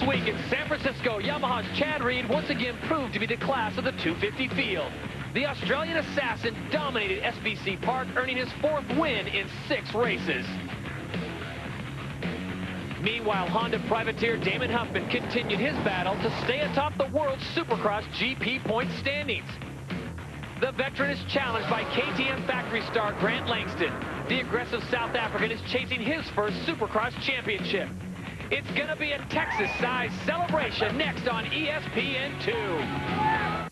week in San Francisco, Yamaha's Chad Reed once again proved to be the class of the 250 field. The Australian assassin dominated SBC Park, earning his 4th win in 6 races. Meanwhile, Honda privateer Damon Huffman continued his battle to stay atop the World Supercross GP point standings. The veteran is challenged by KTM factory star Grant Langston. The aggressive South African is chasing his first Supercross championship. It's going to be a Texas-sized celebration next on ESPN2.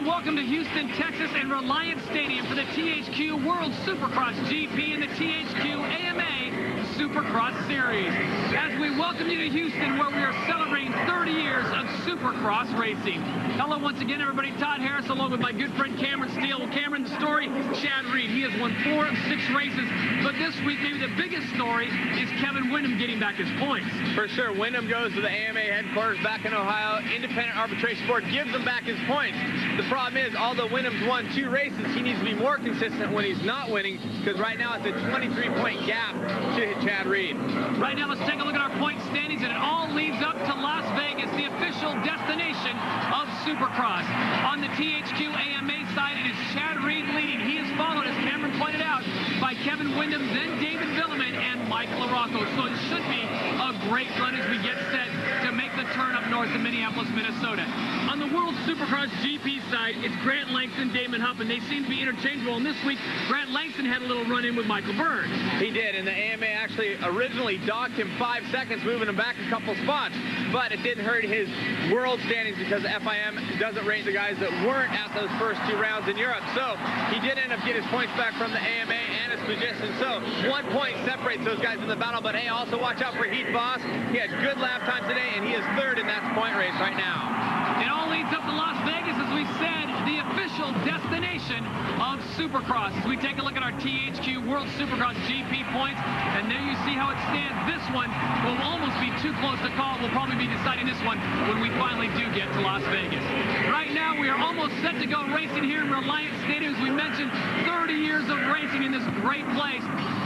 Welcome to Houston, Texas, and Reliance Stadium for the THQ World Supercross GP and the THQ AMA Supercross Series. As we welcome you to Houston, where we are celebrating 30 years of Supercross racing. Hello once again, everybody. Todd Harris, along with my good friend Cameron Steele. Well, Cameron, the story, Chad Reed. He has won 4 of 6 races, but this week, maybe the biggest story is Kevin Windham getting back his points. For sure, Windham goes to the AMA headquarters back in Ohio. Independent Arbitration Board gives him back his points. The problem is, although Windham's won 2 races, he needs to be more consistent when he's not winning, because right now it's a 23-point gap to hit Chad Reed. Right now, let's take a look at our point standings, and it all leads up to Las Vegas, the official destination of Supercross. On the THQ AMA side, it is Chad Reed leading. He is followed, as Cameron pointed out, by Kevin Windham, then David Villeman, and Mike LaRocco. So it should be a great run as we get set to make the turn up north to Minneapolis, Minnesota. On the World Supercross GP side, it's Grant Langston, Damon Huffman. They seem to be interchangeable, and this week, Grant Langston had a little run-in with Michael Burns. He did, and the AMA actually originally docked him 5 seconds, moving him back a couple spots, but it didn't hurt his world standings because FIM doesn't rate the guys that weren't at those first 2 rounds in Europe. So he did end up getting his points back from the AMA and his position. So 1 point separates those guys in the battle, but hey, also watch out for Heath Voss. He had good lap time today, and he is 3rd in that point race right now. It all leads up to Las Vegas, as we said, the official destination of Supercross. As we take a look at our THQ World Supercross GP points, and there you see how it stands. This one will almost be too close to call. We'll probably be deciding this one when we finally do get to Las Vegas. Right now, we are almost set to go racing here in Reliance Stadium. As we mentioned, 30 years of racing in this great place.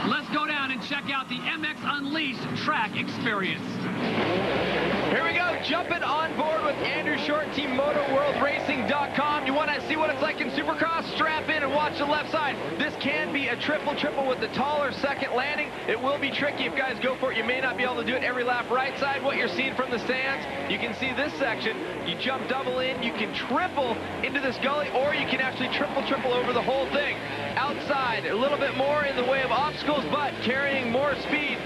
Let's go down and check out the MX Unleashed track experience. Here we go, jumping on board with Andrew Short, Team MotoWorldRacing.com. You want to see what it's like in Supercross? Strap in and watch the left side. This can be a triple with the taller second landing. It will be tricky if guys go for it. You may not be able to do it every lap. Right side, what you're seeing from the stands, you can see this section. You jump double in, you can triple into this gully, or you can actually triple over the whole thing. Outside, a little bit more in the way of obstacles, but carrying more speed.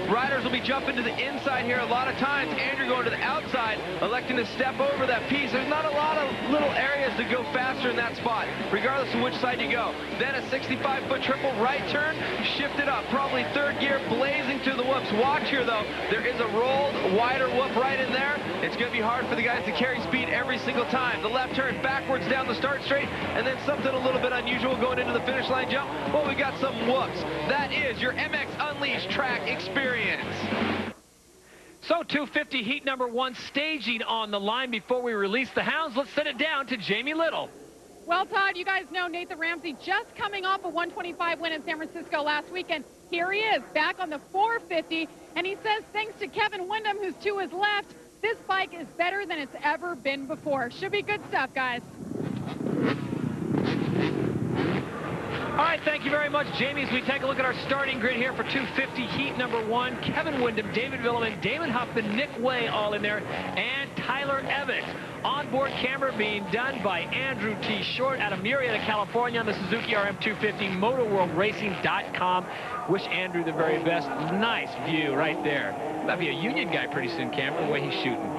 Riders will be jumping to the inside here a lot of times. Andrew going to the outside, electing to step over that piece. There's not a lot of little areas to go faster in that spot, regardless of which side you go. Then a 65-foot triple right turn, shift it up. Probably 3rd gear, blazing to the whoops. Watch here, though. There is a rolled, wider whoop right in there. It's going to be hard for the guys to carry speed every single time. The left turn backwards down the start straight, and then something a little bit unusual going into the finish line jump. Well, we got some whoops. That is your MX Unleashed track experience. So 250 heat number 1 staging on the line before we release the hounds. Let's send it down to Jamie Little. Well, Todd, you guys know Nathan Ramsey just coming off a 125 win in San Francisco last weekend. Here he is back on the 450, and he says thanks to Kevin Windham, who's to his left, this bike is better than it's ever been before. Should be good stuff, guys. All right, thank you very much, Jamie. As we take a look at our starting grid here for 250 heat number 1, Kevin Windham, David Villeman, Damon Huffman, Nick Way all in there, and Tyler Evans. Onboard camera being done by Andrew T. Short out of Murrieta, California on the Suzuki RM250, MotoWorldRacing.com. Wish Andrew the very best. Nice view right there. That'll be a Union guy pretty soon, Cameron, the way he's shooting.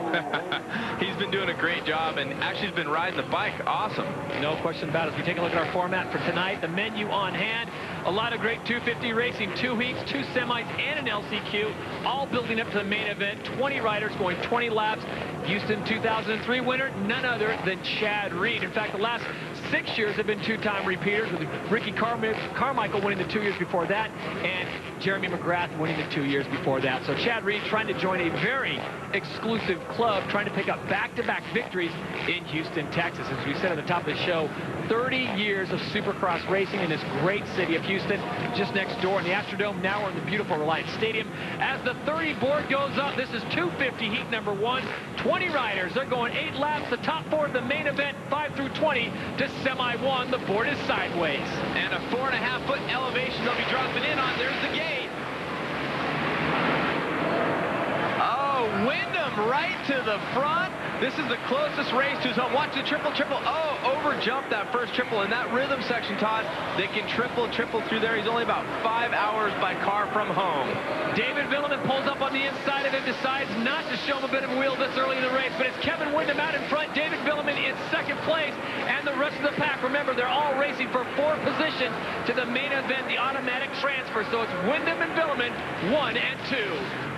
He's been doing a great job, and actually has been riding the bike awesome. No question about it. As we take a look at our format for tonight, the menu on hand, a lot of great 250 racing, 2 heats, 2 semis, and an LCQ, all building up to the main event. 20 riders going 20 laps. Houston 2003 winner, none other than Chad Reed. In fact, the last 6 years have been two-time repeaters, with Ricky Carmichael winning the 2 years before that, and Jeremy McGrath winning the 2 years before that. So Chad Reed trying to join a very exclusive club, trying to pick up back-to-back victories in Houston, Texas. As we said at the top of the show, 30 years of Supercross racing in this great city of Houston, just next door in the Astrodome. Now we're in the beautiful Reliance Stadium. As the 30 board goes up, this is 250 heat number 1. 20 riders. They're going 8 laps. The top 4 of the main event, 5 through 20 to semi 1. The board is sideways. And a 4.5-foot elevation they'll be dropping in on. There's the gate. Oh, Wyndham right to the front. This is the closest race to his home. Watch the triple. Oh, over-jumped that first triple. In that rhythm section, Todd, they can triple through there. He's only about 5 hours by car from home. David Villeman pulls up on the inside of it, decides not to show him a bit of a wheel this early in the race, but it's Kevin Wyndham out in front. David Villeman in second place, and the rest of the pack, remember, they're all racing for 4 positions to the main event, the automatic transfer. So it's Wyndham and Villeman, 1 and 2.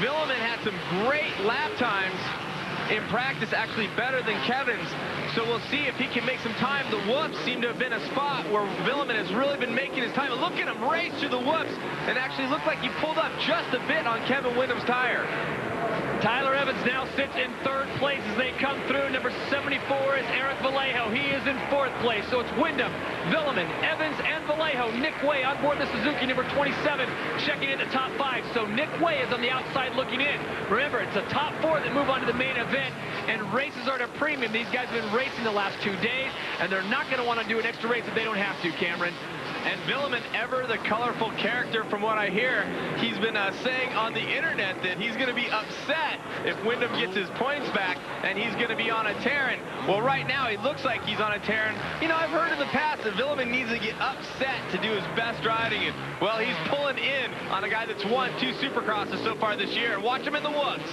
Villeman had some great lap times in practice, actually better than Kevin's. So we'll see if he can make some time. The whoops seem to have been a spot where Villeman has really been making his time. And look at him race through the whoops, and actually looked like he pulled up just a bit on Kevin Wyndham's tire. Tyler Evans now sits in 3rd place as they come through. Number 74 is Eric Vallejo. He is in 4th place. So it's Wyndham, Villeman, Evans, and Vallejo. Nick Way on board the Suzuki, number 27, checking in the top 5. So Nick Way is on the outside looking in. Remember, it's the top 4 that move on to the main event, and races are at a premium. These guys have been racing the last 2 days, and they're not going to want to do an extra race if they don't have to, Cameron. And Villeman, ever the colorful character from what I hear, he's been saying on the internet that he's going to be upset if Wyndham gets his points back, and he's going to be on a tear. And, well, right now he looks like he's on a tear. And, you know, I've heard in the past that Villeman needs to get upset to do his best riding. And, well, he's pulling in on a guy that's won 2 Supercrosses so far this year. Watch him in the woods.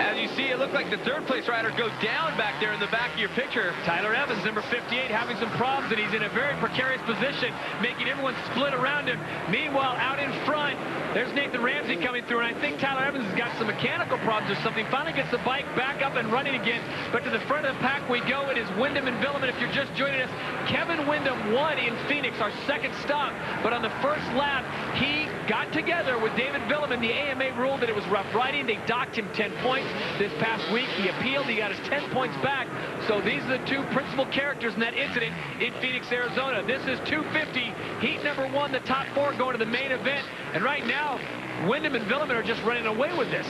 As you see, it looked like the 3rd place rider go down back there in the back of your picture. Tyler Evans, number 58, having some problems, and he's in a very precarious position, making everyone split around him. Meanwhile, out in front, there's Nathan Ramsey coming through, and I think Tyler Evans has got some mechanical problems or something. Finally gets the bike back up and running again, but to the front of the pack we go. It is Wyndham and Villeman. If you're just joining us, Kevin Wyndham won in Phoenix, our 2nd stop, but on the 1st lap, he got together with David Villeman. The AMA ruled that it was rough riding. They docked him 10 points. This past week, he appealed. He got his 10 points back. So these are the 2 principal characters in that incident in Phoenix, Arizona. This is 250, heat number 1, the top 4 going to the main event. And right now, Wyndham and Villeman are just running away with this.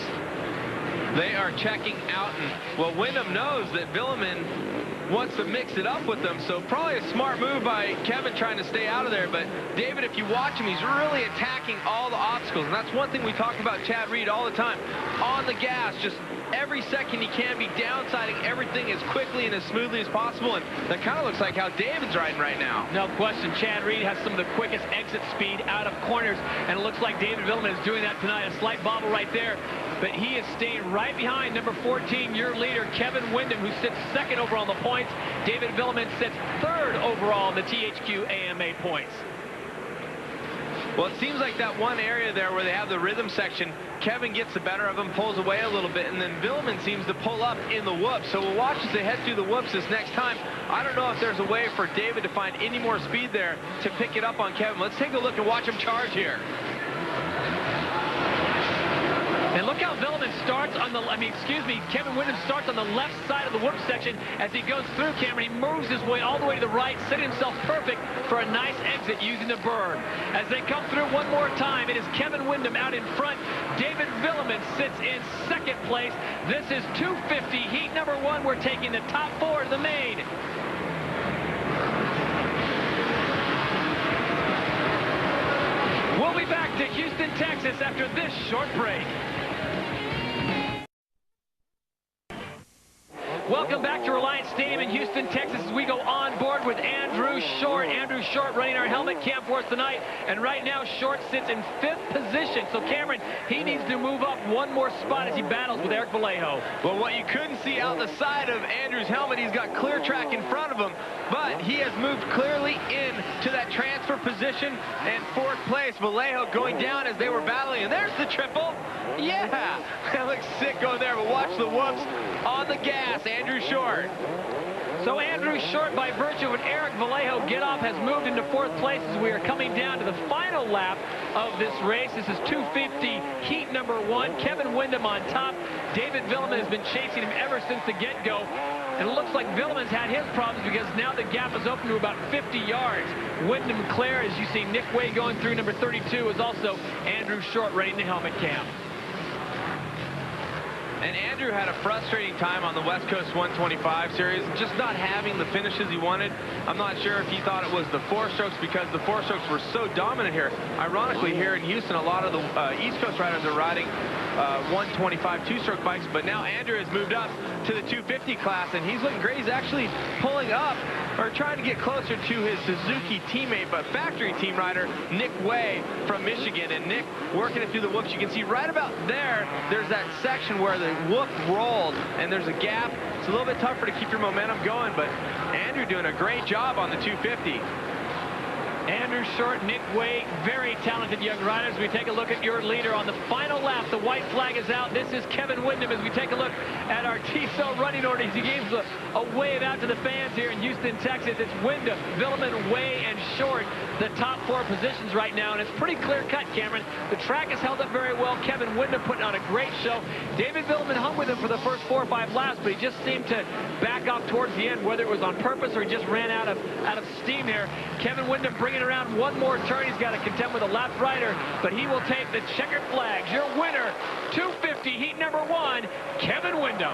They are checking out, and, well, Wyndham knows that Villeman wants to mix it up with them, so probably a smart move by Kevin trying to stay out of there. But David, if you watch him, he's really attacking all the obstacles, and that's one thing we talk about Chad Reed all the time. On the gas, just every second he can be downsiding everything as quickly and as smoothly as possible, and that kind of looks like how David's riding right now. No question, Chad Reed has some of the quickest exit speed out of corners, and it looks like David Villeman is doing that tonight. A slight bobble right there, but he is staying right behind number 14, your leader, Kevin Wyndham, who sits 2nd overall in the points. David Villeman sits 3rd overall in the THQ AMA points. Well, it seems like that one area there where they have the rhythm section, Kevin gets the better of him, pulls away a little bit, and then Villeman seems to pull up in the whoops. So we'll watch as they head through the whoops this next time. I don't know if there's a way for David to find any more speed there to pick it up on Kevin. Let's take a look and watch him charge here. And look how Villeman starts on the, Kevin Wyndham starts on the left side of the whoop section. As he goes through, Cameron, he moves his way all the way to the right, setting himself perfect for a nice exit using the berm. As they come through one more time, it is Kevin Wyndham out in front. David Villeman sits in 2nd place. This is 250, heat number 1. We're taking the top 4 to the main. We'll be back to Houston, Texas after this short break. Welcome back to Reliance Stadium in Houston, Texas, as we go on board board with Andrew Short. Andrew Short running our helmet cam for us tonight. And right now, Short sits in 5th position. So, Cameron, he needs to move up one more spot as he battles with Eric Vallejo. Well, what you couldn't see out the side of Andrew's helmet, he's got clear track in front of him, but he has moved clearly in to that transfer position and 4th place. Vallejo going down as they were battling, and there's the triple. Yeah, that looks sick going there, but watch the whoops on the gas, Andrew Short. So Andrew Short, by virtue of an Eric Vallejo get-off, has moved into 4th place as we are coming down to the final lap of this race. This is 250 heat number 1. Kevin Windham on top. David Villeman has been chasing him ever since the get-go. And it looks like Villeman's had his problems because now the gap is open to about 50 yards. Windham Claire, as you see Nick Way going through number 32, is also Andrew Short running the helmet cam. And Andrew had a frustrating time on the West Coast 125 series, just not having the finishes he wanted. I'm not sure if he thought it was the 4-strokes because the 4-strokes were so dominant here. Ironically, here in Houston, a lot of the East Coast riders are riding 125 2-stroke bikes, but now Andrew has moved up to the 250 class, and he's looking great. He's actually pulling up or trying to get closer to his Suzuki teammate, but factory team rider Nick Way from Michigan. And Nick working it through the whoops. You can see right about there, there's that section where the whoop rolled, and there's a gap. It's a little bit tougher to keep your momentum going, but Andrew doing a great job on the 250. Andrew Short, Nick Way, very talented young riders. We take a look at your leader on the final lap. The white flag is out. This is Kevin Windham as we take a look at our TSO running orders. He gave a wave out to the fans here in Houston, Texas. It's Windham, Villeman, Way, and Short, the top 4 positions right now. And it's pretty clear cut, Cameron. The track has held up very well. Kevin Windham putting on a great show. David Villeman hung with him for the first 4 or 5 laps, but he just seemed to back off towards the end, whether it was on purpose or he just ran out of steam here. Kevin Windham bringing around one more turn. He's got to contend with a lap rider, but he will take the checkered flags. Your winner, 250 heat number 1, Kevin Windham.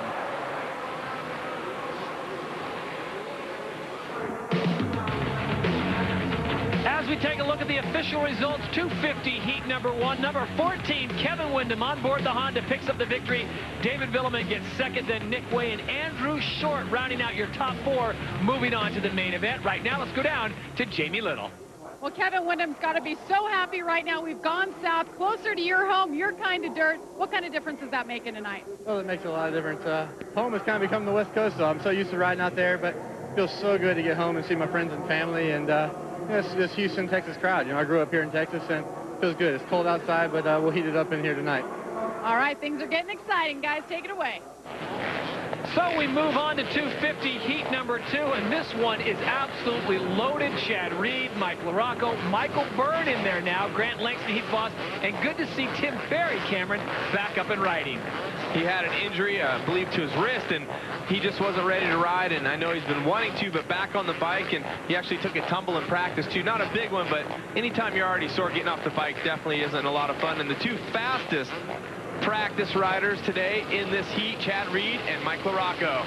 As we take a look at the official results, 250 heat number 1, number 14, Kevin Windham on board the Honda picks up the victory. David Villeman gets second, then Nick Way and Andrew Short rounding out your top 4, moving on to the main event. Right now, let's go down to Jamie Little. Well, Kevin Windham's got to be so happy right now. We've gone south, closer to your home, your kind of dirt. What kind of difference is that making tonight? Well, it makes a lot of difference. Home has kind of become the West Coast, so I'm so used to riding out there, but it feels so good to get home and see my friends and family, and this Houston, Texas crowd. You know, I grew up here in Texas, and it feels good. It's cold outside, but we'll heat it up in here tonight. All right, things are getting exciting, guys. Take it away. So we move on to 250 heat number 2, and this one is absolutely loaded. Chad Reed, Mike LaRocco, Michael Byrne in there now, Grant Langston, heat boss, and good to see Tim Ferry, Cameron, back up and riding. He had an injury, I believe, to his wrist, and he just wasn't ready to ride, and I know he's been wanting to, but back on the bike, and he actually took a tumble in practice, too. Not a big one, but anytime you're already sore, getting off the bike definitely isn't a lot of fun. And the 2 fastest practice riders today in this heat, Chad Reed and Mike LaRocco.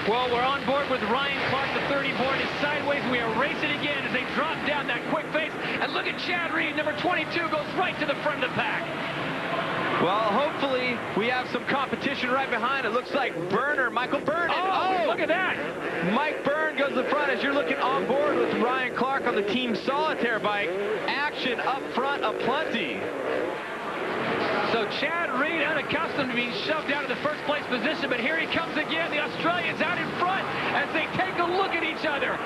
Well, we're on board with Ryan Clark. The 30 board is sideways. We are racing again as they drop down that quick face. And look at Chad Reed, number 22, goes right to the front of the pack. Well, hopefully we have some competition right behind. It looks like Michael Byrne. Oh, look at that. Mike Byrne goes to the front as you're looking on board with Ryan Clark on the Team Solitaire bike. Action up front aplenty. So Chad Reed, unaccustomed to being shoved down to the first place position, but here he comes again. The Australians out in front as they take a look at each other.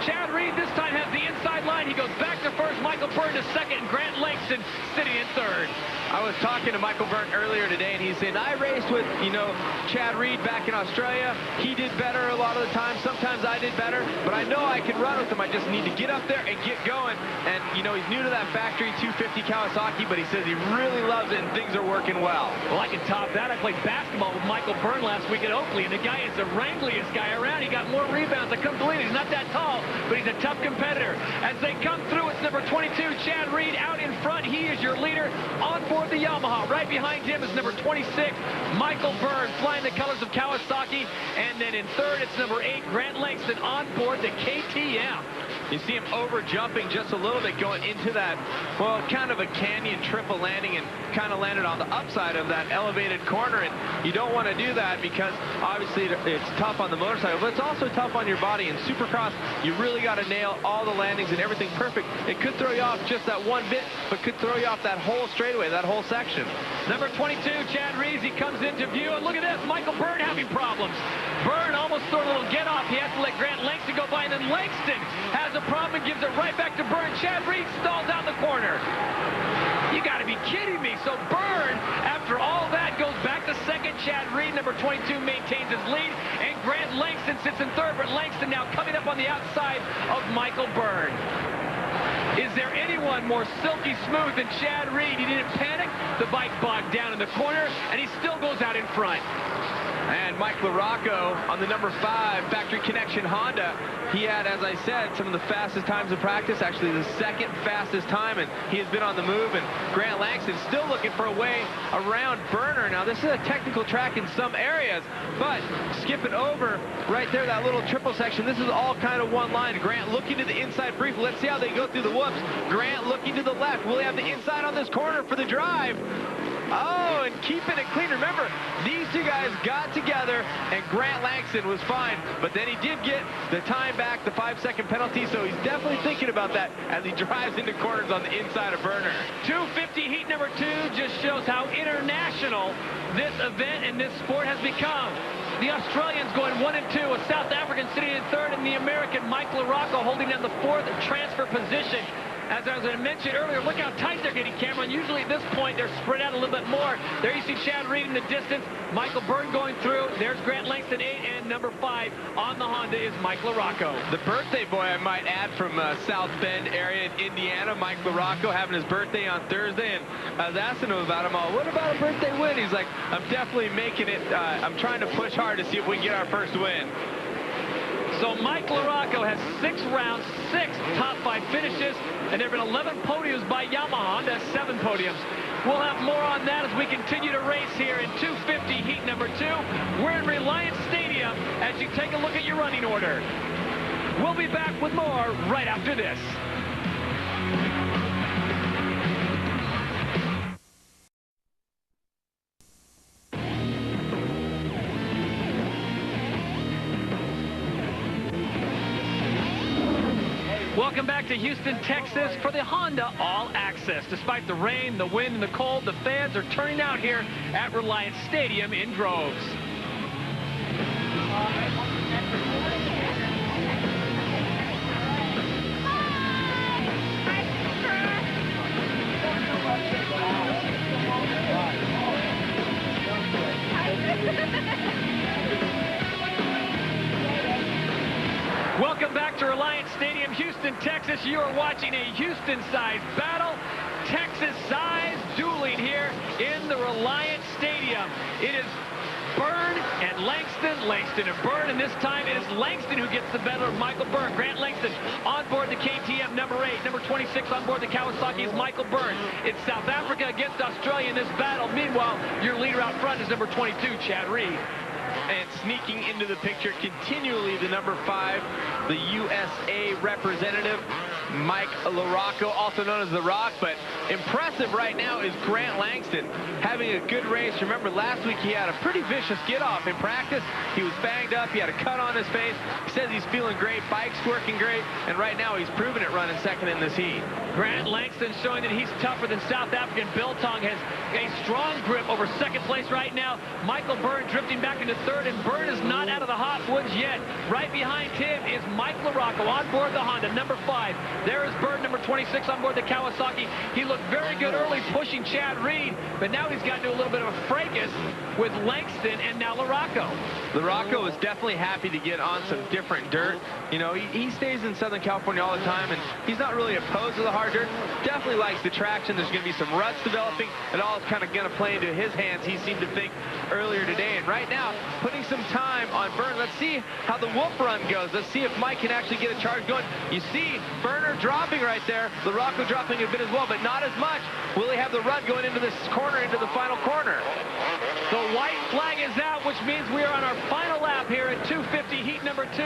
Chad Reed this time has the inside line. He goes back to first, Michael Byrne to second, and Grant Langston sitting in third. I was talking to Michael Byrne earlier today, and he said, I raced with, Chad Reed back in Australia. He did better a lot of the time. Sometimes I did better, but I know I can run with him. I just need to get up there and get going. And, he's new to that factory 250 Kawasaki, but he says he really loves it and things are working well. Well, I can top that. I played basketball with Michael Byrne last week at Oakley, and the guy is the wrangliest guy around. He got more rebounds. I couldn't believe it. He's not that tall, but he's a tough competitor. As they come through, it's number 22, Chad Reed, out in front. He is your leader on board the Yamaha. Right behind him is number 26, Michael Byrne, flying the colors of Kawasaki. And then in third, it's number 8, Grant Langston on board the KTM. You see him over jumping just a little bit going into that, well, kind of a canyon triple landing, and kind of landed on the upside of that elevated corner. And you don't want to do that because obviously it's tough on the motorcycle, but it's also tough on your body. In Supercross, you really got to nail all the landings and everything perfect. It could throw you off just that one bit, but could throw you off that whole straightaway, that whole section. Number 22, Chad Reeves, he comes into view, and look at this, Michael Byrne having problems. Byrne almost throwing a little get off. He has to let Grant Langston go by, and then Langston has a problem and gives it right back to Byrne. Chad Reeves stalls out the corner. You got to be kidding me. So Byrne, after all that, goes back to second. Chad Reed, number 22, maintains his lead, and Grant Langston sits in third, but Langston now coming up on the outside of Michael Byrne. Is there anyone more silky smooth than Chad Reed? He didn't panic. The bike bogged down in the corner, and he still goes out in front. And Mike LaRocco on the number 5 Factory Connection Honda. He had, as I said, some of the fastest times of practice, actually the second fastest time, and he has been on the move. And Grant Langston still looking for a way around Burner. Now, this is a technical track in some areas, but skipping over right there, that little triple section, this is all kind of one line. Grant looking to the inside briefly. Let's see how they go through the whoops. Grant looking to the left. Will he have the inside on this corner for the drive? Oh, and keeping it clean. Remember, these two guys got together, and Grant Langston was fine, but then he did get the time back, the 5-second penalty, so he's definitely thinking about that as he drives into corners on the inside of Burner. 250 heat number 2 just shows how international this event and this sport has become. The Australians going 1 and 2, a South African sitting in third, and the American Mike LaRocco holding down the 4th transfer position. As I was going to mention earlier, look how tight they're getting, Cameron. Usually at this point, they're spread out a little bit more. There you see Chad Reed in the distance, Michael Byrne going through. There's Grant Langston, 8, and number 5 on the Honda is Mike LaRocco. The birthday boy, I might add, from South Bend area in Indiana, Mike LaRocco, having his birthday on Thursday, and I was asking him about him all. What about a birthday win? He's like, I'm definitely making it. I'm trying to push hard to see if we can get our first win. So Mike LaRocco has 6 rounds, 6 top 5 finishes, and there have been 11 podiums by Yamaha. That's 7 podiums. We'll have more on that as we continue to race here in 250 heat number 2. We're in Reliance Stadium as you take a look at your running order. We'll be back with more right after this. Welcome back to Houston, Texas for the Honda All Access. Despite the rain, the wind, and the cold, the fans are turning out here at Reliance Stadium in droves. Welcome back to Reliance Stadium, Houston, Texas. You are watching a Houston-sized battle, Texas-sized dueling here in the Reliance Stadium. It is Byrne and Langston, Langston and Byrne, and this time it is Langston who gets the better of Michael Byrne. Grant Langston on board the KTM number 8. Number 26 on board the Kawasaki is Michael Byrne. It's South Africa against Australia in this battle. Meanwhile, your leader out front is number 22, Chad Reed. And sneaking into the picture continually, the number 5, the USA representative, Mike LaRocco, also known as The Rock. But impressive right now is Grant Langston having a good race. Remember, last week he had a pretty vicious get-off in practice. He was banged up. He had a cut on his face. He says he's feeling great. Bike's working great. And right now he's proven it running second in this heat. Grant Langston showing that he's tougher than South African Biltong, has a strong grip over second place right now. Michael Byrne drifting back into third, and Byrne is not out of the hot woods yet. Right behind him is Mike LaRocco on board the Honda, number 5. There is Byrne, number 26, on board the Kawasaki. He looked very good early pushing Chad Reed, but now he's got to do a little bit of a fracas with Langston and now LaRocco. LaRocco is definitely happy to get on some different dirt. You know, he stays in Southern California all the time, and he's not really opposed to the hard dirt. Definitely likes the traction. There's going to be some ruts developing. It all is kind of going to play into his hands, he seemed to think earlier today. And right now, putting some time on Byrne. Let's see how the whoop run goes. Let's see if Mike can actually get a charge going. You see Burner dropping right there. LaRocco dropping a bit as well, but not as much. Will he have the run going into this corner, into the final corner? The white flag is out, which means we are on our final lap here at 250 heat number number 2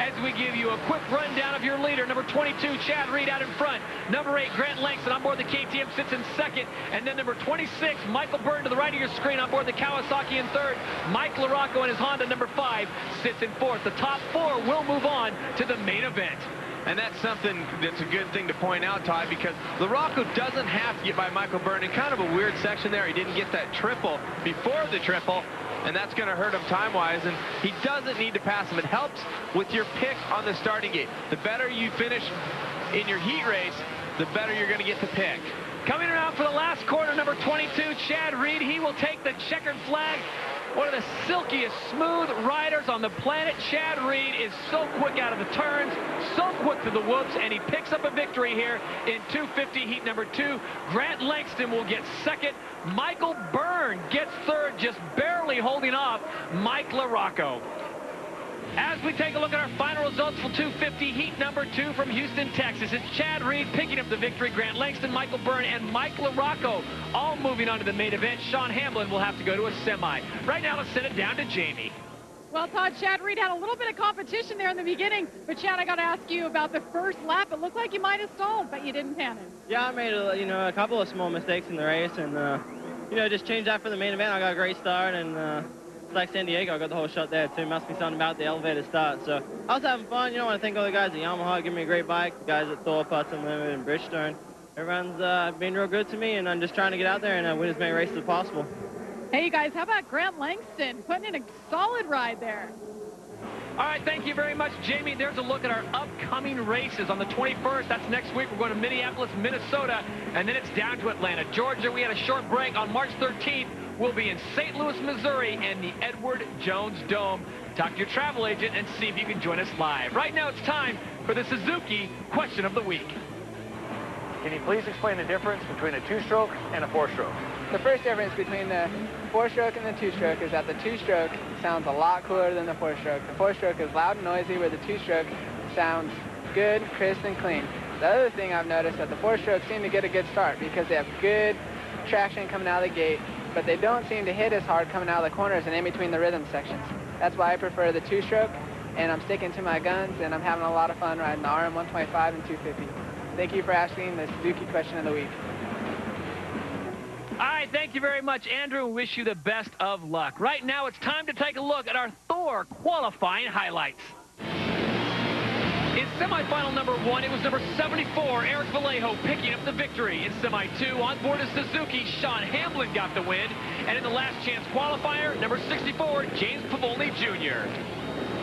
as we give you a quick rundown of your leader. Number 22, Chad Reed out in front. Number 8, Grant Langston on board the KTM sits in second. And then number 26, Michael Byrne to the right of your screen on board the Kawasaki in third. Mike LaRocco and his Honda number 5 sits in fourth. The top 4 will move on to the main event. And that's something that's a good thing to point out, Todd, because LaRocco doesn't have to get by Michael Byrne in kind of a weird section there. He didn't get that triple before the triple, and that's going to hurt him time-wise, and he doesn't need to pass him. It helps with your pick on the starting gate. The better you finish in your heat race, the better you're going to get the pick. Coming around for the last quarter, number 22, Chad Reed. He will take the checkered flag. One of the silkiest, smooth riders on the planet. Chad Reed is so quick out of the turns, so quick to the whoops, and he picks up a victory here in 250 heat number 2. Grant Langston will get second. Michael Byrne gets third, just barely holding off Mike LaRocco. As we take a look at our final results for 250 heat number 2 from Houston, Texas, it's Chad Reed picking up the victory. Grant Langston, Michael Byrne, and Mike LaRocco all moving on to the main event. Sean Hamlin will have to go to a semi. Right now, let's send it down to Jamie. Well, Todd, Chad Reed had a little bit of competition there in the beginning, but Chad, I got to ask you about the first lap. It looked like you might have stalled, but you didn't panic. Yeah, I made a couple of small mistakes in the race, and just changed that for the main event. I got a great start, and like San Diego, I got the whole shot there too. Must be something about the elevated start. So I was having fun. I want to thank all the guys at Yamaha, give me a great bike. The guys at Thor, Putts Unlimited, and Bridgestone. Everyone's been real good to me, and I'm just trying to get out there and win as many races as possible. Hey, you guys, how about Grant Langston putting in a solid ride there? All right, thank you very much, Jamie. There's a look at our upcoming races on the 21st. That's next week. We're going to Minneapolis, Minnesota, and then it's down to Atlanta, Georgia. We had a short break. On March 13th, we'll be in St. Louis, Missouri, and the Edward Jones Dome. Talk to your travel agent and see if you can join us live. Right now, it's time for the Suzuki Question of the Week. Can you please explain the difference between a two-stroke and a four-stroke? The first difference between the four-stroke and the two-stroke is that the two-stroke sounds a lot cooler than the four-stroke. The four-stroke is loud and noisy, where the two-stroke sounds good, crisp, and clean. The other thing I've noticed that the four-stroke seem to get a good start because they have good traction coming out of the gate, but they don't seem to hit as hard coming out of the corners and in between the rhythm sections. That's why I prefer the two-stroke, and I'm sticking to my guns, and I'm having a lot of fun riding the RM125 and 250. Thank you for asking the Suzuki Question of the Week. All right, thank you very much, Andrew. We wish you the best of luck. Right now, it's time to take a look at our Thor qualifying highlights. In semifinal number 1, it was number 74, Eric Vallejo, picking up the victory. In semi 2, on board of Suzuki, Sean Hamlin got the win. And in the last chance qualifier, number 64, James Pavoni Jr.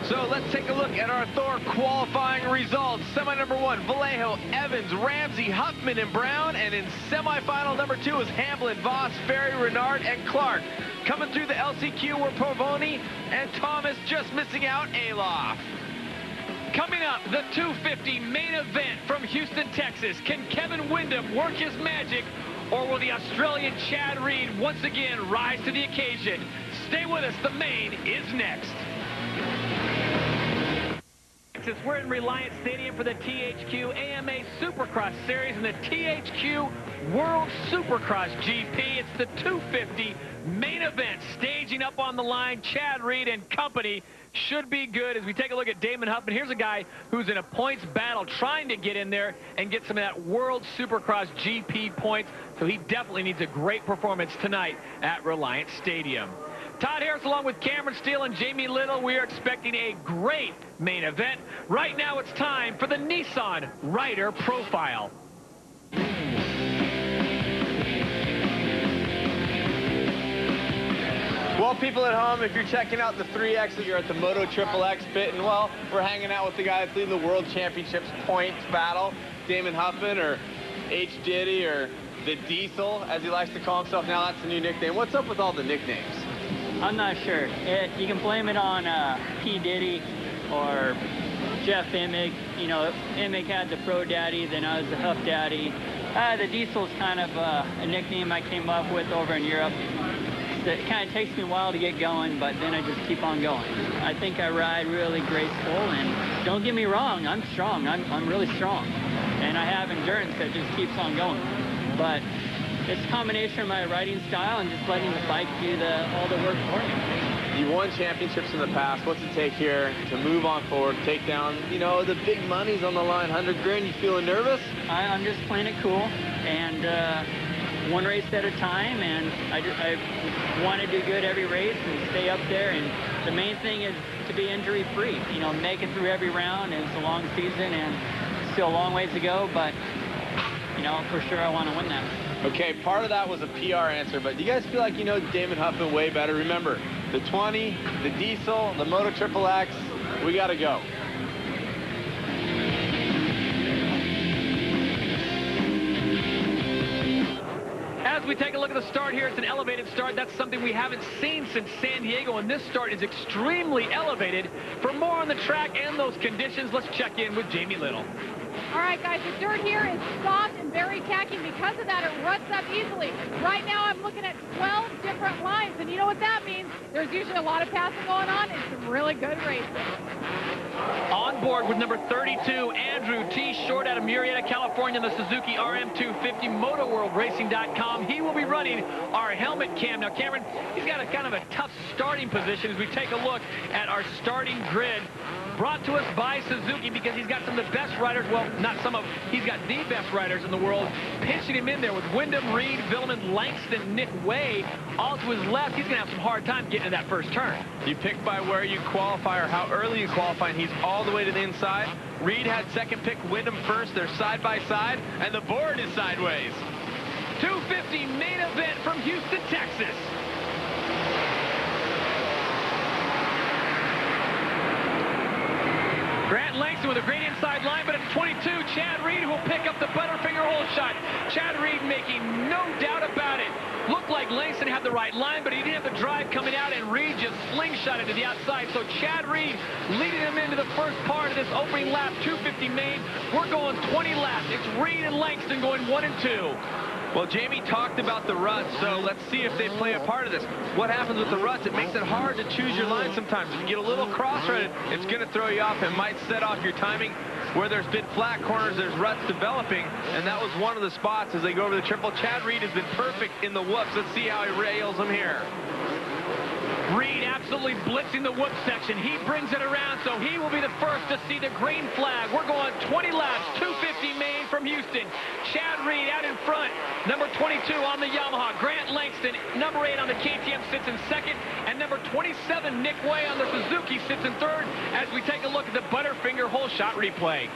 So let's take a look at our Thor qualifying results. Semi number 1, Vallejo, Evans, Ramsey, Huffman, and Brown. And in semifinal number 2 is Hamlin, Voss, Ferry, Renard, and Clark. Coming through the LCQ were Pavoni and Thomas, just missing out Alof. Coming up, the 250 main event from Houston, Texas. Can Kevin Windham work his magic, or will the Australian Chad Reed once again rise to the occasion? Stay with us. The main is next. We're in Reliance Stadium for the THQ AMA Supercross Series and the THQ World Supercross GP. It's the 250 main event. Staging up on the line, Chad Reed and company should be good. As we take a look at Damon Huffman, here's a guy who's in a points battle trying to get in there and get some of that World Supercross GP points. So he definitely needs a great performance tonight at Reliance Stadium. Todd Harris along with Cameron Steele and Jamie Little. We are expecting a great main event. Right now it's time for the Nissan Rider Profile. Well, people at home, if you're checking out the 3Xs, you're at the Moto XXX pit, and well, we're hanging out with the guy that's leading the World Championships points battle, Damon Huffman, or H. Diddy, or the Diesel, as he likes to call himself now. That's the new nickname. What's up with all the nicknames? I'm not sure. You can blame it on P. Diddy or Jeff Emig. You know, Emig had the Pro Daddy, then I was the Huff Daddy. The Diesel's kind of a nickname I came up with over in Europe. It kind of takes me a while to get going, but then I just keep on going. I think I ride really graceful, and don't get me wrong, I'm strong. I'm really strong, and I have endurance that just keeps on going. But it's a combination of my riding style and just letting the bike do all the work for me. You won championships in the past. What's it take here to move on forward, take down, you know, the big money's on the line, 100 grand? You feeling nervous? I'm just playing it cool, and one race at a time, and I want to do good every race and stay up there, and the main thing is to be injury-free. You know, make it through every round, and it's a long season, and still a long ways to go, but, you know, for sure I want to win that. Okay, part of that was a PR answer, but do you guys feel like you know Damon Huffman way better? Remember, the 20, the diesel, the Moto Triple X, we got to go. As we take a look at the start here, it's an elevated start. That's something we haven't seen since San Diego, and this start is extremely elevated. For more on the track and those conditions, let's check in with Jamie Little. All right, guys, the dirt here is soft and very tacky. Because of that, it ruts up easily. Right now, I'm looking at 12 different lines, and you know what that means? There's usually a lot of passing going on and some really good racing. On board with number 32, Andrew T. Short out of Murrieta, California, the Suzuki RM250, MotoWorldRacing.com. He will be running our helmet cam. Now, Cameron, he's got a kind of a tough starting position as we take a look at our starting grid. Brought to us by Suzuki because he's got some of the best riders. Well, not some of, he's got the best riders in the world. Pinching him in there with Wyndham, Reed, Villeman, Langston, Nick Way. All to his left, he's going to have some hard time getting to that first turn. You pick by where you qualify or how early you qualify, and he's all the way to the inside. Reed had second pick, Wyndham first. They're side by side, and the board is sideways. 250 main event from Houston, Texas. Grant Langston with a great inside line, but at 22, Chad Reed will pick up the Butterfinger hole shot. Chad Reed making no doubt about it. Looked like Langston had the right line, but he didn't have the drive coming out, and Reed just slingshot it to the outside. So Chad Reed leading him into the first part of this opening lap, 250 main. We're going 20 laps. It's Reed and Langston going 1 and 2. Well, Jamie talked about the ruts, so let's see if they play a part of this. What happens with the ruts? It makes it hard to choose your line sometimes. If you get a little cross-threaded, it's going to throw you off. It might set off your timing. Where there's been flat corners, there's ruts developing, and that was one of the spots as they go over the triple. Chad Reed has been perfect in the whoops. Let's see how he rails them here. Reed absolutely blitzing the whoop section. He brings it around, so he will be the first to see the green flag. We're going 20 laps, 250 main from Houston. Chad Reed out in front. Number 22 on the Yamaha. Grant Langston, number 8 on the KTM, sits in second. And number 27, Nick Way on the Suzuki, sits in third as we take a look at the Butterfinger hole shot replay.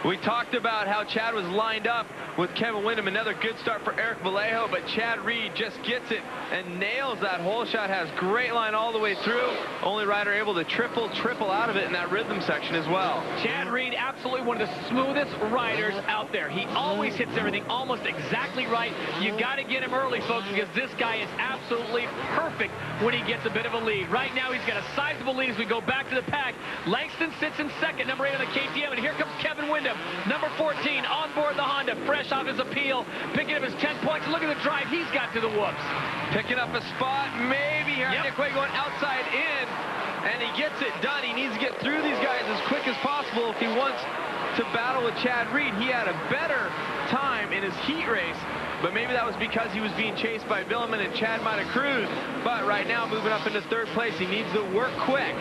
We talked about how Chad was lined up with Kevin Wyndham. Another good start for Eric Vallejo, but Chad Reed just gets it and nails that hole shot. Has great line all the way through. Only rider able to triple out of it in that rhythm section as well. Chad Reed, absolutely one of the smoothest riders out there. He always hits everything almost exactly right. You got to get him early, folks, because this guy is absolutely perfect when he gets a bit of a lead. Right now, he's got a sizable lead as we go back to the pack. Langston sits in second, number 8 on the KTM, and here comes Kevin Wyndham. Number 14 on board the Honda, fresh off his appeal, picking up his 10 points. Look at the drive he's got to the whoops. Picking up a spot, maybe here. Yep. Nick Way going outside in, and he gets it done. He needs to get through these guys as quick as possible if he wants to battle with Chad Reed. He had a better time in his heat race, but maybe that was because he was being chased by Villeman and Chad might have cruised. But right now, moving up into third place, he needs to work quick.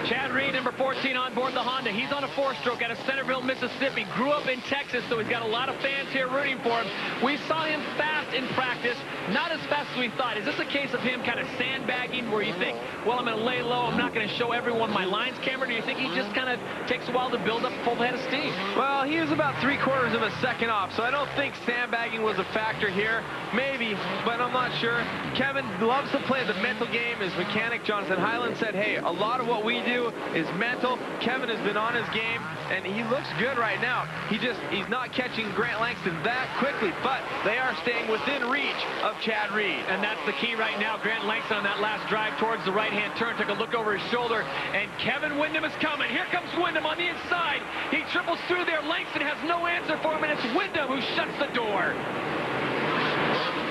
Chad Reed, number 14 on board the Honda. He's on a 4-stroke out of Centerville, Mississippi. Grew up in Texas, so he's got a lot of fans here rooting for him. We saw him fast in practice, not as fast as we thought. Is this a case of him kind of sandbagging where you think, well, I'm going to lay low, I'm not going to show everyone my lines, Cameron? Or do you think he just kind of takes a while to build up a full head of steam? Well, he was about 3/4 of a second off, so I don't think sandbagging was a factor here. Maybe, but I'm not sure. Kevin loves to play the mental game. His mechanic, Jonathan Highland, said, hey, a lot of what we do is mental. Kevin has been on his game, and he looks good right now. He's not catching Grant Langston that quickly, but they are staying within reach of Chad Reed. And that's the key right now. Grant Langston on that last drive towards the right-hand turn took a look over his shoulder, and Kevin Wyndham is coming. Here comes Wyndham on the inside. He triples through there. Langston has no answer for him, and it's Wyndham who shuts the door.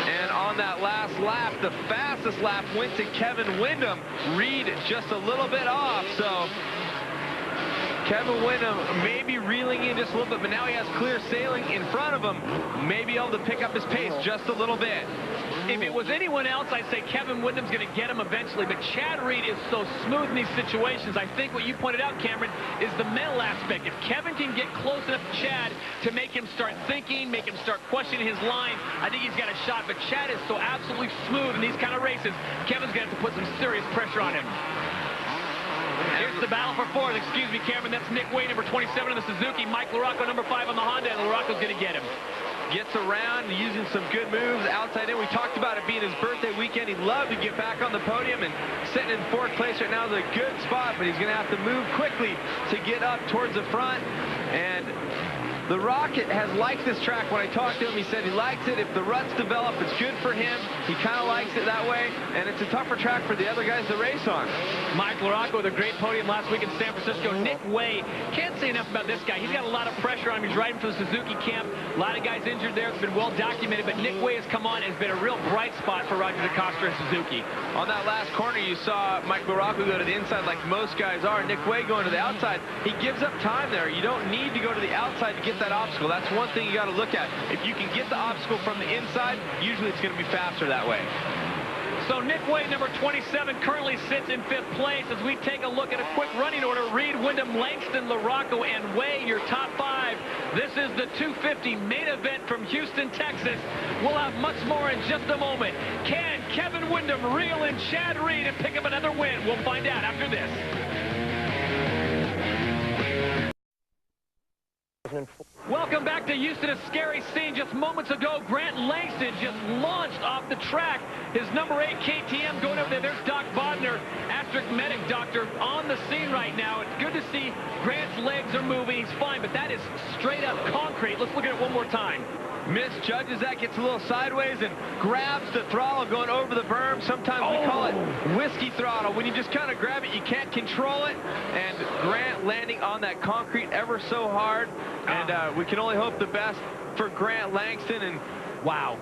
And on that last lap, the fastest lap went to Kevin Wyndham. Reed just a little bit off, so Kevin Wyndham maybe reeling in just a little bit, but now he has clear sailing in front of him. Maybe able to pick up his pace just a little bit. If it was anyone else, I'd say Kevin Windham's going to get him eventually, but Chad Reed is so smooth in these situations. I think what you pointed out, Cameron, is the mental aspect. If Kevin can get close enough to Chad to make him start thinking, make him start questioning his line, I think he's got a shot, but Chad is so absolutely smooth in these kind of races, Kevin's going to have to put some serious pressure on him. Here's the battle for fourth. Excuse me, Cameron. That's Nick Way, number 27 in the Suzuki. Mike LaRocco, number 5 on the Honda, and LaRocco's going to get him. Gets around, using some good moves outside in. We talked about it being his birthday weekend. He'd love to get back on the podium, and sitting in fourth place right now is a good spot, but he's going to have to move quickly to get up towards the front. And the Rocket has liked this track. When I talked to him, he said he likes it. If the ruts develop, it's good for him. He kind of likes it that way, and it's a tougher track for the other guys to race on. Mike LaRocco with a great podium last week in San Francisco. Nick Way, can't say enough about this guy. He's got a lot of pressure on him. He's riding for the Suzuki camp. A lot of guys injured there. It's been well documented, but Nick Way has come on and has been a real bright spot for Roger DeCoster and Suzuki. On that last corner, you saw Mike LaRocco go to the inside like most guys are. Nick Way going to the outside. He gives up time there. You don't need to go to the outside to get that obstacle. That's one thing you got to look at. If you can get the obstacle from the inside, usually it's going to be faster that way. So Nick Way, number 27, currently sits in 5th place. As we take a look at a quick running order, Reed, Windham, Langston, LaRocco, and Way, your top 5. This is the 250 main event from Houston, Texas. We'll have much more in just a moment. Can Kevin Windham reel in Chad Reed and pick up another win? We'll find out after this. Welcome back to Houston, a scary scene. Just moments ago, Grant Langston just launched off the track. His number 8 KTM going over there. There's Doc Bodner, Asterisk Medic Doctor, on the scene right now. It's good to see Grant's legs are moving. He's fine, but that is straight up concrete. Let's look at it one more time. Misjudges that, gets a little sideways and grabs the throttle going over the berm. Sometimes we call it whiskey throttle. When you just kind of grab it, you can't control it. And Grant landing on that concrete ever so hard. And we can only hope the best for Grant Langston. And wow.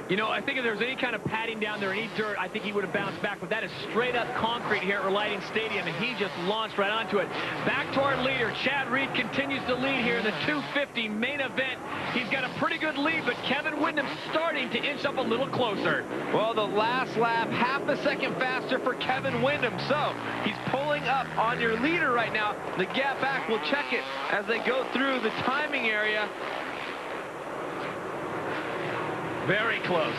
You know, I think if there was any kind of padding down there, any dirt, I think he would have bounced back. But that is straight up concrete here at Relighting Stadium, and he just launched right onto it. Back to our leader. Chad Reed continues to lead here in the 250 main event. He's got a pretty good lead, but Kevin Windham starting to inch up a little closer. Well, the last lap, half a second faster for Kevin Windham. So he's pulling up on your leader right now. The gap back, we'll check it as they go through the timing area. Very close.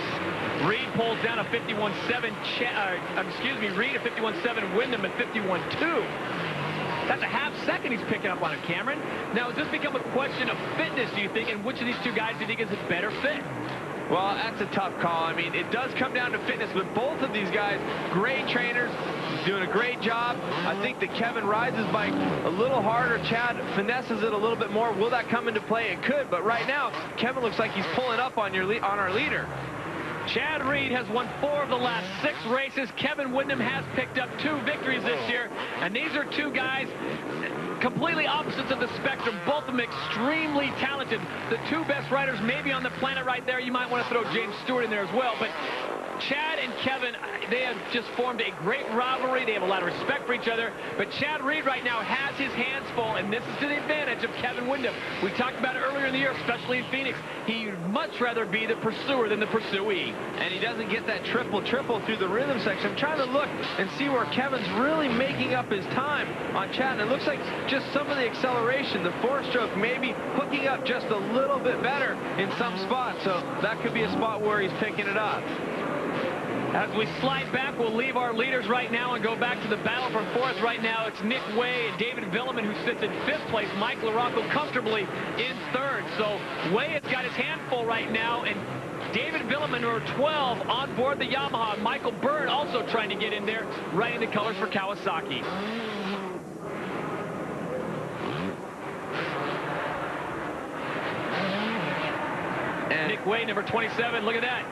Reed pulls down a 51.7. Reed a 51.7. Windham at 51.2. That's a half second he's picking up on it, Cameron. Now, has this become a question of fitness, do you think? And which of these two guys do you think is a better fit? Well, that's a tough call. I mean, it does come down to fitness, but both of these guys, great trainers, doing a great job. I think that Kevin rides his bike a little harder. Chad finesses it a little bit more. Will that come into play? It could, but right now, Kevin looks like he's pulling up on our leader. Chad Reed has won 4 of the last 6 races. Kevin Windham has picked up 2 victories this year, and these are 2 guys completely opposites of the spectrum, both of them extremely talented. The 2 best riders maybe on the planet right there. You might want to throw James Stewart in there as well, but Chad and Kevin, they have just formed a great rivalry. They have a lot of respect for each other, but Chad Reed right now has his hands full, and this is to the advantage of Kevin Windham. We talked about it earlier in the year, especially in Phoenix. He'd much rather be the pursuer than the pursuee. And he doesn't get that triple through the rhythm section. I'm trying to look and see where Kevin's really making up his time on Chad, and it looks like just some of the acceleration, the 4-stroke maybe hooking up just a little bit better in some spots, so that could be a spot where he's picking it up. As we slide back, we'll leave our leaders right now and go back to the battle for 4th. Right now, it's Nick Way and David Villeman who sits in 5th place. Mike LaRocco comfortably in 3rd. So Way has got his hand full right now, and David Villeman, number 12, on board the Yamaha. Michael Byrne also trying to get in there, running the colors for Kawasaki. And Nick Way, number 27, look at that.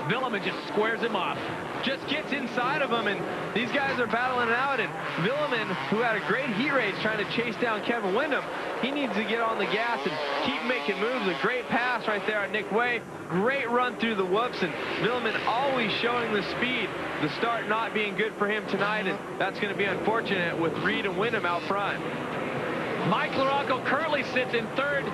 Villeman just squares him off. Just gets inside of him, and these guys are battling it out. And Villeman, who had a great heat race trying to chase down Kevin Windham, he needs to get on the gas and keep making moves. A great pass right there on Nick Way. Great run through the whoops, and Villeman always showing the speed. The start not being good for him tonight, and that's going to be unfortunate with Reed and Windham out front. Mike Laurocco currently sits in third.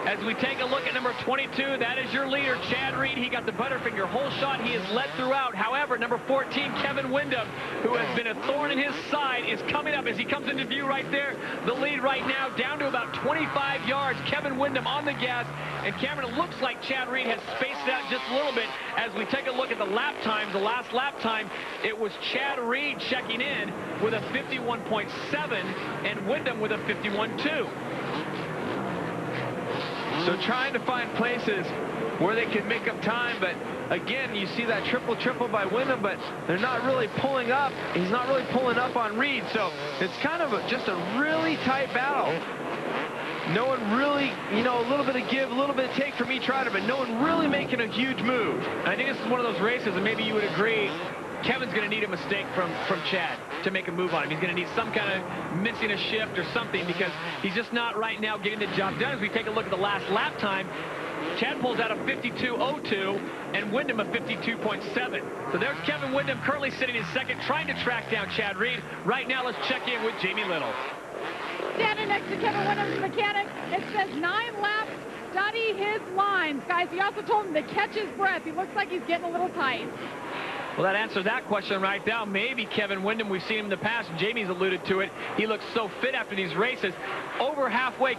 As we take a look at number 22, that is your leader, Chad Reed. He got the Butterfinger hole shot. He has led throughout. However, number 14, Kevin Windham, who has been a thorn in his side, is coming up as he comes into view right there. The lead right now down to about 25 yards. Kevin Windham on the gas. And Cameron, it looks like Chad Reed has spaced it out just a little bit. As we take a look at the lap times, the last lap time, it was Chad Reed checking in with a 51.7 and Windham with a 51.2. So trying to find places where they can make up time, but again, you see that triple by Windham, but they're not really pulling up. He's not really pulling up on Reed, so it's kind of just a really tight battle. No one really, you know, a little bit of give, a little bit of take from each rider, but no one really making a huge move. I think this is one of those races, and maybe you would agree, Kevin's going to need a mistake from Chad to make a move on him. He's going to need some kind of missing a shift or something, because he's just not right now getting the job done. As we take a look at the last lap time, Chad pulls out a 52.02 and Windham a 52.7. So there's Kevin Windham currently sitting in second, trying to track down Chad Reed. Right now, let's check in with Jamie Little. Standing next to Kevin Windham's mechanic, it says 9 laps, study his lines. Guys, he also told him to catch his breath. He looks like he's getting a little tight. Well, that answers that question right now. Maybe Kevin Windham, we've seen him in the past. Jamie's alluded to it. He looks so fit after these races. Over halfway,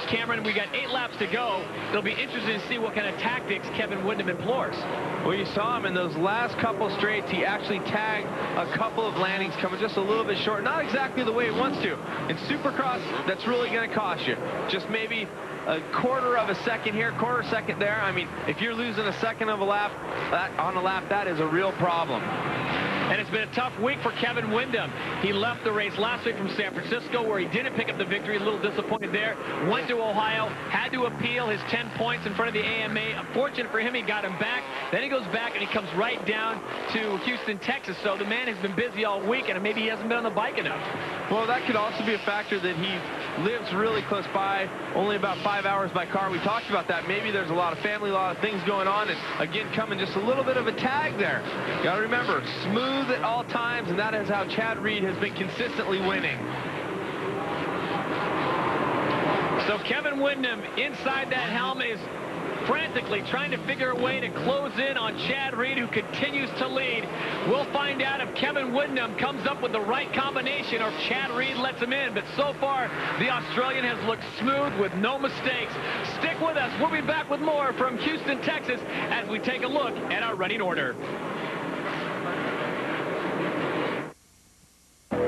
Cameron, we got 8 laps to go. It'll be interesting to see what kind of tactics Kevin Windham employs. Well, you saw him in those last couple straights. He actually tagged a couple of landings coming just a little bit short. Not exactly the way he wants to. In Supercross, that's really going to cost you. Just maybe a quarter of a second here, quarter second there. I mean, if you're losing a second of a lap on a lap, that is a real problem. And it's been a tough week for Kevin Windham. He left the race last week from San Francisco, where he didn't pick up the victory. A little disappointed there. Went to Ohio, had to appeal his 10 points in front of the AMA. Unfortunate for him, he got him back. Then he goes back and he comes right down to Houston, Texas. So the man has been busy all week, and maybe he hasn't been on the bike enough. Well, that could also be a factor that he lives really close by, only about 5 hours by car. We talked about that. Maybe there's a lot of family, a lot of things going on, and again, coming just a little bit of a tag there. Got to remember, smooth at all times, and that is how Chad Reed has been consistently winning. So Kevin Windham inside that helmet is frantically trying to figure a way to close in on Chad Reed, who continues to lead. We'll find out if Kevin Windham comes up with the right combination or if Chad Reed lets him in. But so far, the Australian has looked smooth with no mistakes. Stick with us. We'll be back with more from Houston, Texas, as we take a look at our running order.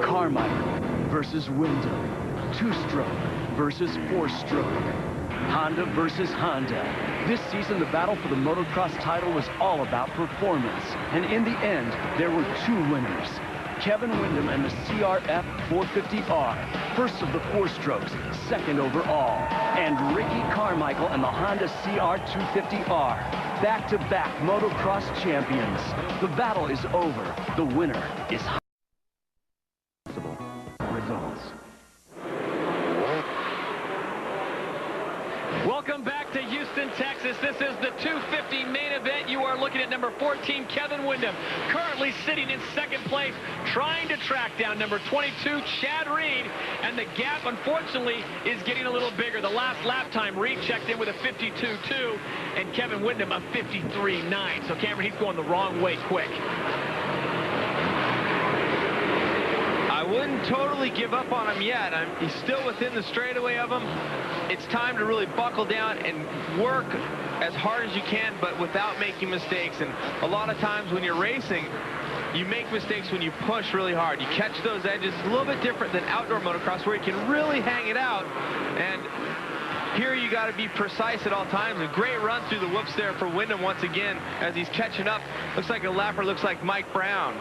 Carmichael versus Windham. Two-stroke versus four-stroke. Honda versus Honda. This season, the battle for the motocross title was all about performance. And in the end, there were 2 winners. Kevin Windham and the CRF 450R, first of the 4 strokes, second overall. And Ricky Carmichael and the Honda CR250R, back-to-back motocross champions. The battle is over. The winner is results. Welcome back to Houston, Texas. This is the 250 main event. You are looking at number 14, Kevin Windham, currently sitting in second place, trying to track down number 22, Chad Reed. And the gap, unfortunately, is getting a little bigger. The last lap time, Reed checked in with a 52.2, and Kevin Windham a 53.9. So, Cameron, he's going the wrong way quick. I wouldn't totally give up on him yet. He's still within the straightaway of him. It's time to really buckle down and work as hard as you can, but without making mistakes. And a lot of times when you're racing, you make mistakes when you push really hard. You catch those edges. It's a little bit different than outdoor motocross, where you can really hang it out. And here you got to be precise at all times. A great run through the whoops there for Windham once again as he's catching up. Looks like a lapper, looks like Mike Brown.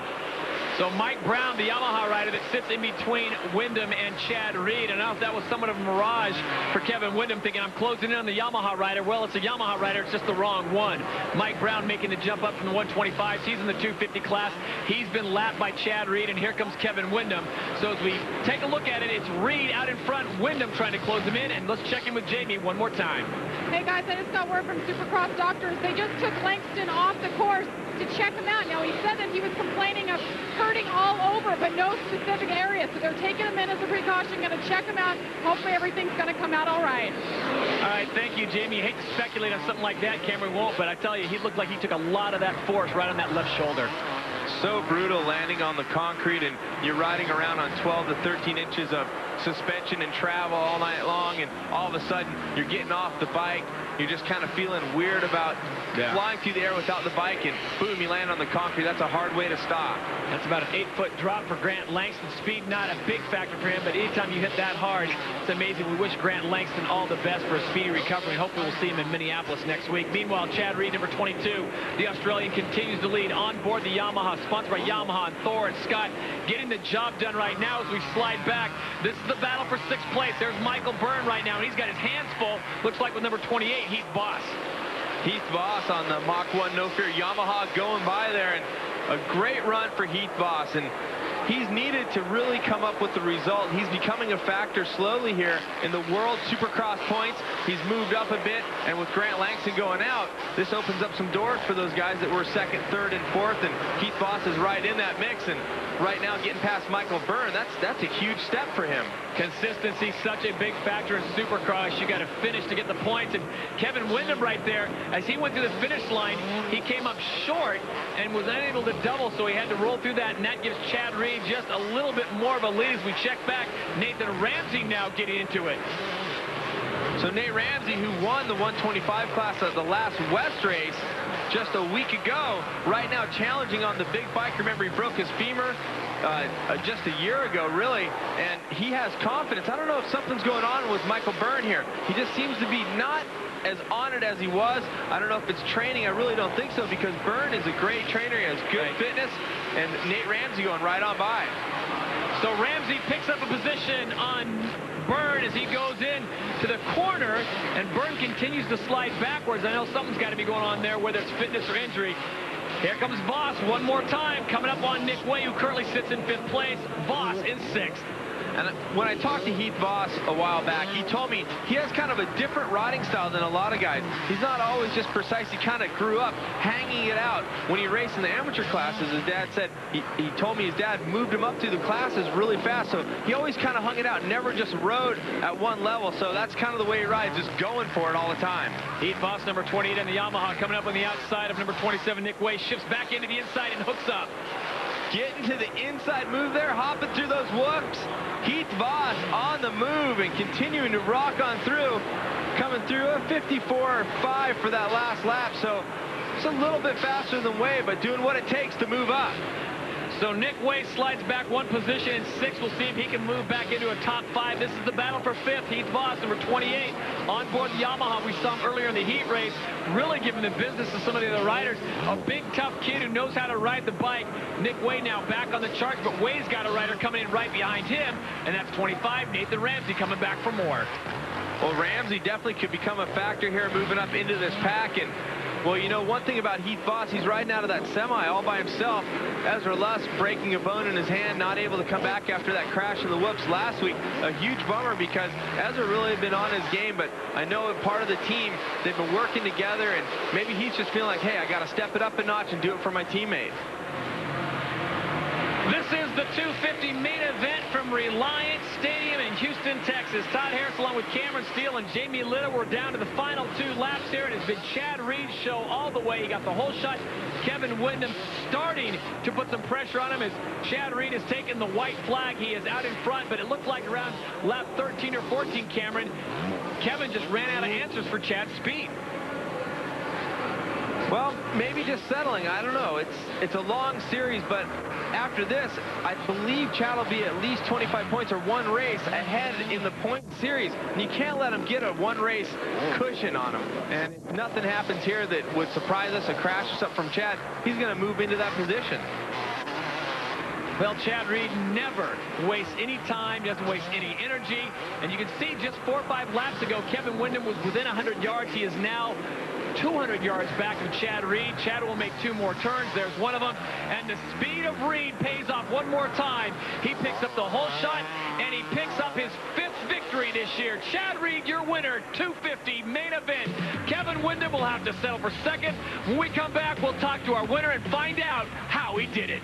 So Mike Brown, the Yamaha rider that sits in between Windham and Chad Reed. And I don't know if that was somewhat of a mirage for Kevin Windham, thinking I'm closing in on the Yamaha rider. Well, it's a Yamaha rider. It's just the wrong one. Mike Brown making the jump up from the 125s. He's in the 250 class. He's been lapped by Chad Reed, and here comes Kevin Windham. So as we take a look at it, it's Reed out in front, Windham trying to close him in. And let's check in with Jamie one more time. Hey, guys, I just got word from Supercross doctors. They just took Langston off the course. to check him out. Now, he said that he was complaining of hurting all over, but no specific area. So they're taking him in as a precaution, going to check him out. Hopefully everything's going to come out all right. All right, thank you, Jamie. Hate to speculate on something like that. Cameron won't, but I tell you, he looked like he took a lot of that force right on that left shoulder. So brutal landing on the concrete, and you're riding around on 12 to 13 inches of suspension and travel all night long, and all of a sudden you're getting off the bike. You're just kind of feeling weird about flying through the air without the bike, and boom, you land on the concrete. That's a hard way to stop. That's about an 8-foot drop for Grant Langston. Speed not a big factor for him, but anytime you hit that hard, it's amazing. We wish Grant Langston all the best for a speedy recovery. Hopefully we'll see him in Minneapolis next week. Meanwhile, Chad Reed, number 22, the Australian, continues to lead on board the Yamaha, sponsored by Yamaha, and Thor and Scott getting the job done right now as we slide back. This is the battle for 6th place. There's Michael Byrne right now, and he's got his hands full. Looks like with number 28, Heath Voss. Heath Voss on the Mach 1 No Fear Yamaha going by there, and a great run for Heath Voss, and he's needed to really come up with the result. He's becoming a factor slowly here in the World Supercross points. He's moved up a bit, and with Grant Langston going out, this opens up some doors for those guys that were 2nd, 3rd, and 4th, and Heath Voss is right in that mix, and right now getting past Michael Byrne, that's a huge step for him. Consistency, such a big factor in Supercross. You got to finish to get the points, and Kevin Windham right there, as he went to the finish line, he came up short and was unable to double, so he had to roll through that, and that gives Chad Reed just a little bit more of a lead as we check back. Nathan Ramsey now getting into it. So Nate Ramsey, who won the 125 class at the last West race just a week ago, right now challenging on the big bike. Remember, he broke his femur just a year ago, really, and he has confidence. I don't know if something's going on with Michael Byrne here. He just seems to be not as on it as he was. I don't know if it's training. I really don't think so, because Byrne is a great trainer. He has good fitness, and Nate Ramsey going right on by. So Ramsey picks up a position on Byrne as he goes in to the corner, and Byrne continues to slide backwards. I know something's got to be going on there, whether it's fitness or injury. Here comes Voss one more time, coming up on Nick Way, who currently sits in 5th place. Voss in 6th. And when I talked to Heath Voss a while back, he told me he has kind of a different riding style than a lot of guys. He's not always just precise. He kind of grew up hanging it out. When he raced in the amateur classes, his dad said, he told me his dad moved him up through the classes really fast. So he always kind of hung it out, never just rode at one level. So that's kind of the way he rides, just going for it all the time. Heath Voss, number 28 on the Yamaha, coming up on the outside of number 27, Nick Way, shifts back into the inside and hooks up. Getting to the inside move there, hopping through those whoops. Heath Voss on the move and continuing to rock on through, coming through a 54.5 for that last lap. So it's a little bit faster than Way, but doing what it takes to move up. So Nick Way slides back one position in 6th. We'll see if he can move back into a top 5. This is the battle for 5th. Heath Voss, number 28, on board the Yamaha. We saw him earlier in the heat race, really giving the business to some of the other riders. A big, tough kid who knows how to ride the bike. Nick Way now back on the charts, but Way's got a rider coming in right behind him, and that's 25, Nathan Ramsey, coming back for more. Well, Ramsey definitely could become a factor here moving up into this pack. And well, you know, one thing about Heath Voss, he's riding out of that semi all by himself. Ezra Lusk breaking a bone in his hand, not able to come back after that crash in the whoops last week. A huge bummer, because Ezra really had been on his game, but I know part of the team, they've been working together, and maybe he's just feeling like, hey, I got to step it up a notch and do it for my teammate. This is the 250 main event from Reliance Stadium in Houston, Texas. Todd Harris along with Cameron Steele and Jamie Little. We're down to the final 2 laps here. It has been Chad Reed's show all the way. He got the whole shot. Kevin Windham starting to put some pressure on him as Chad Reed has taken the white flag. He is out in front, but it looked like around lap 13 or 14, Cameron, Kevin just ran out of answers for Chad's speed. Well, maybe just settling. I don't know. It's a long series, but after this, I believe Chad will be at least 25 points or one race ahead in the point series. And you can't let him get a one-race cushion on him. And if nothing happens here that would surprise us, a crash or something from Chad, he's going to move into that position. Well, Chad Reed never wastes any time, doesn't waste any energy. And you can see just 4 or 5 laps ago, Kevin Windham was within 100 yards. He is now 200 yards back of Chad Reed. Chad will make 2 more turns. There's one of them. And the speed of Reed pays off one more time. He picks up the whole shot, and he picks up his 5th victory victory this year. Chad Reed, your winner, 250 main event. Kevin Windham will have to settle for second. When we come back, we'll talk to our winner and find out how he did it.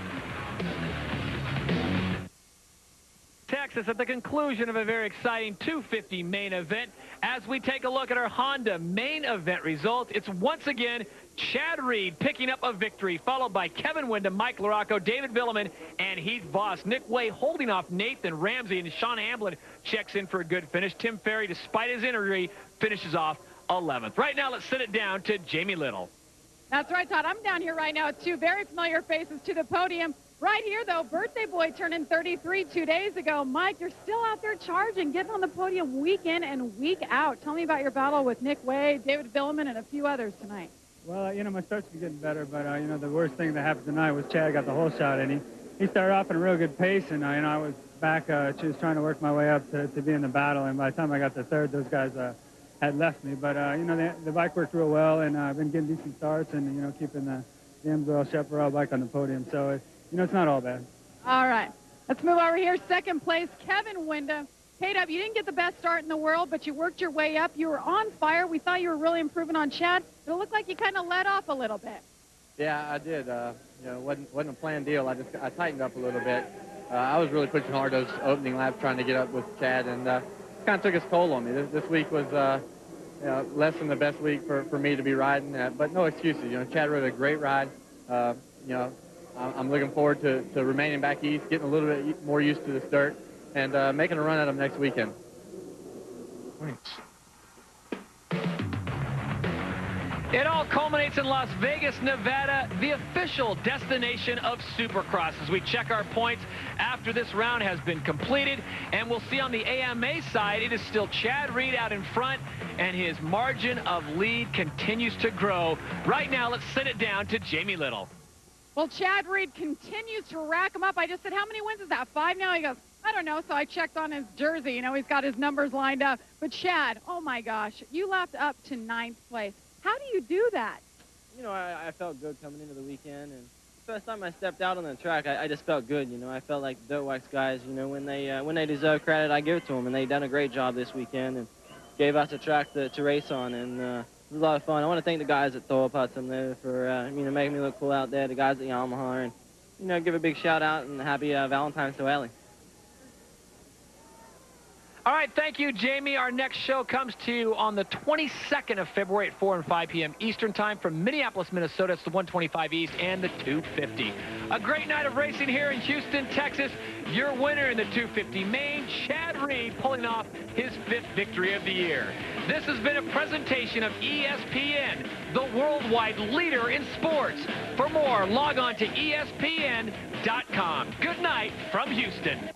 Texas at the conclusion of a very exciting 250 main event. As we take a look at our Honda main event results, it's once again Chad Reed picking up a victory, followed by Kevin Windham, Mike LaRocco, David Villeman, and Heath Voss. Nick Way holding off Nathan Ramsey, and Sean Hamblin checks in for a good finish. Tim Ferry, despite his injury, finishes off 11th. Right now, let's send it down to Jamie Little. That's right, Todd. I'm down here right now with two very familiar faces to the podium. Right here, though, birthday boy turning 33 2 days ago. Mike, you're still out there charging, getting on the podium week in and week out. Tell me about your battle with Nick Way, David Villeman, and a few others tonight. Well, my starts were getting better, but, the worst thing that happened tonight was Chad got the whole shot, and he started off in a real good pace, and, I was back just trying to work my way up to be in the battle, and by the time I got to third, those guys had left me. But, the bike worked real well, and I've been getting decent starts and, keeping the Amsoil Chaparral bike on the podium. So, it's not all bad. All right. Let's move over here. Second place, Kevin Windham. K-Dub, you didn't get the best start in the world, but you worked your way up. You were on fire. We thought you were really improving on Chad, but it looked like you kind of let off a little bit. Yeah, I did. Wasn't a planned deal. I tightened up a little bit. I was really pushing hard those opening laps trying to get up with Chad, and it kind of took its toll on me. This week was less than the best week for me to be riding, but no excuses. Chad rode a great ride. I'm looking forward to remaining back east, getting a little bit more used to this dirt, and making a run at them next weekend. Thanks. It all culminates in Las Vegas, Nevada, the official destination of Supercross. As we check our points after this round has been completed, and we'll see on the AMA side, it is still Chad Reed out in front, and his margin of lead continues to grow. Right now, let's send it down to Jamie Little. Well, Chad Reed continues to rack him up. I just said, how many wins is that? 5 now? He goes, I don't know. So I checked on his jersey. He's got his numbers lined up. But Chad, oh my gosh, you lapped up to 9th place. How do you do that? I felt good coming into the weekend, and the first time I stepped out on the track, I just felt good. I felt like the Dirt Wax guys, when they deserve credit, I give it to them, and they done a great job this weekend and gave us a track to race on, and it was a lot of fun. I want to thank the guys at Thor Hudson there for making me look cool out there, the guys at Yamaha, and give a big shout out and happy Valentine's to Ellie. All right, thank you, Jamie. Our next show comes to you on the 22nd of February at 4 and 5 p.m. Eastern Time from Minneapolis, Minnesota. It's the 125 East and the 250. A great night of racing here in Houston, Texas. Your winner in the 250 main, Chad Reed, pulling off his 5th victory of the year. This has been a presentation of ESPN, the worldwide leader in sports. For more, log on to ESPN.com. Good night from Houston.